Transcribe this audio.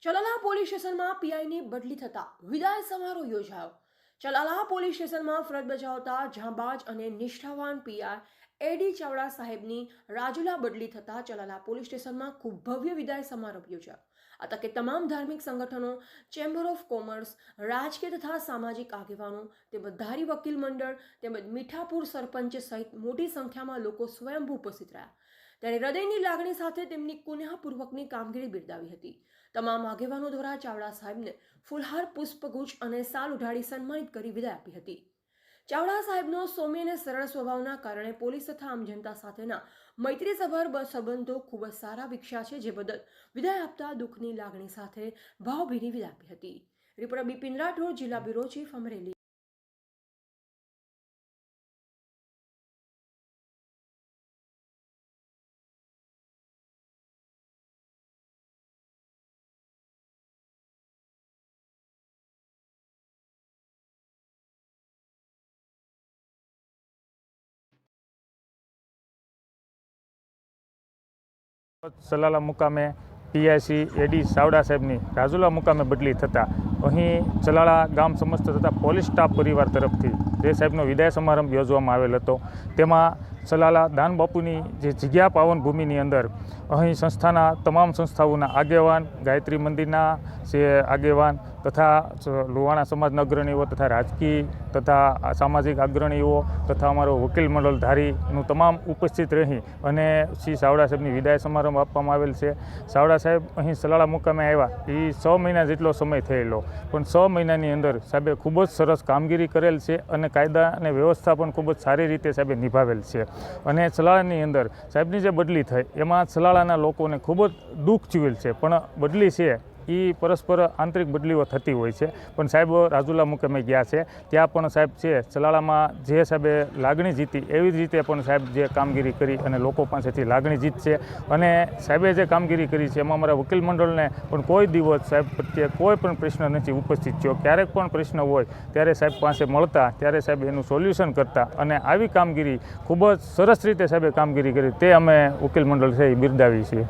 Chalala police સ્ટેશનમાં પીઆઈની બદલી થતા વિદાય સમારોહ યોજાયો। ચલાલા પોલીસ સ્ટેશનમાં ફરજ બજાવતા જાંબાજ અને નિષ્ઠાવાન પીઆઈ એડી ચાવડા સાહેબની રાજુલા બદલી થતા ચલાલા પોલીસ સ્ટેશનમાં ખૂબ ભવ્ય વિદાય સમારોહ યોજાયો। આ તકે તમામ ધાર્મિક સંગઠનો, ચેમ્બર ઓફ કોમર્સ, રાજકીય તથા સામાજિક આગેવાનો તેમજ ધારી વકીલ મંડળ તેમજ મીઠાપુર સરપંચ સહિત મોટી સંખ્યામાં લોકો સ્વયંભૂ ઉપસ્થિત રહ્યા। ત્યારે હૃદયની લાગણી સાથે તેમની કુનેહપૂર્વકની કામગીરી બિરદાવી હતી। તમામ આગેવાનો દ્વારા ચાવડા સાહેબને ફુલહાર, પુષ્પગુચ્છ અને સાલ ઉઢાડી સન્માનિત કરી વિદાય આપી હતી। ચાવડા સાહેબનો સૌમ્ય અને સરળ સ્વભાવના કારણે પોલીસ તથા આમ જનતા સાથેના મૈત્રીસભર સંબંધો ખૂબ જ સારા વિકસ્યા છે, જે બદલ વિદાય આપતા દુઃખની લાગણી સાથે ભાવભીની વિદાય આપી હતી। રિપોર્ટર બિપિન રાઠોડ, જિલ્લા બ્યુરો ચીફ, અમરેલી। સલાલા મુકામે પીઆઈસી એડી ચાવડા સાહેબની રાજુલા મુકામે બદલી થતાં અહીં ચલાળા ગામ સમસ્ત તથા પોલીસ સ્ટાફ પરિવાર તરફથી જે સાહેબનો વિદાય સમારંભ યોજવામાં આવેલ હતો, તેમાં ચલાલા દાન બાપુની જે જગ્યા પાવન ભૂમિની અંદર અહીં સંસ્થાના તમામ સંસ્થાઓના આગેવાન, ગાયત્રી મંદિરના જે આગેવાન તથા લુહાણા સમાજના અગ્રણીઓ તથા રાજકીય તથા સામાજિક અગ્રણીઓ તથા અમારો વકીલ મંડળ ધારીનું તમામ ઉપસ્થિત રહી અને શ્રી ચાવડા સાહેબની વિદાય સમારંભ આપવામાં આવેલ છે। ચાવડા સાહેબ અહીં ચલાળા મુકામે આવ્યા એ 6 મહિના જેટલો સમય થયેલો, પણ 6 મહિનાની અંદર સાહેબે ખૂબ જ સરસ કામગીરી કરેલ છે અને કાયદા અને વ્યવસ્થા પણ ખૂબ જ સારી રીતે સાહેબે નિભાવેલ છે। અને ચલાળાની અંદર સાહેબની જે બદલી થઈ એમાં ચલાળાના લોકોને ખૂબ જ દુઃખ થયેલ છે, પણ બદલી છે એ પરસ્પર આંતરિક બદલીઓ થતી હોય છે। પણ સાહેબ રાજુલા મુકામે ગયા છે, ત્યાં પણ સાહેબ છે ચલાળામાં જે સાહેબે લાગણી જીતી એવી જ રીતે પણ સાહેબ જે કામગીરી કરી અને લોકો પાસેથી લાગણી જીતશે અને સાહેબે જે કામગીરી કરી છે એમાં અમારા વકીલ મંડળને પણ કોઈ દિવસ સાહેબ પ્રત્યે કોઈ પણ પ્રશ્ન નથી ઉપસ્થિત થયો। ક્યારેક પણ પ્રશ્ન હોય ત્યારે સાહેબ પાસે મળતા, ત્યારે સાહેબ એનું સોલ્યુશન કરતા અને આવી કામગીરી ખૂબ જ સરસ રીતે સાહેબે કામગીરી કરી, તે અમે વકીલ મંડળ છે એ બિરદાવી છીએ।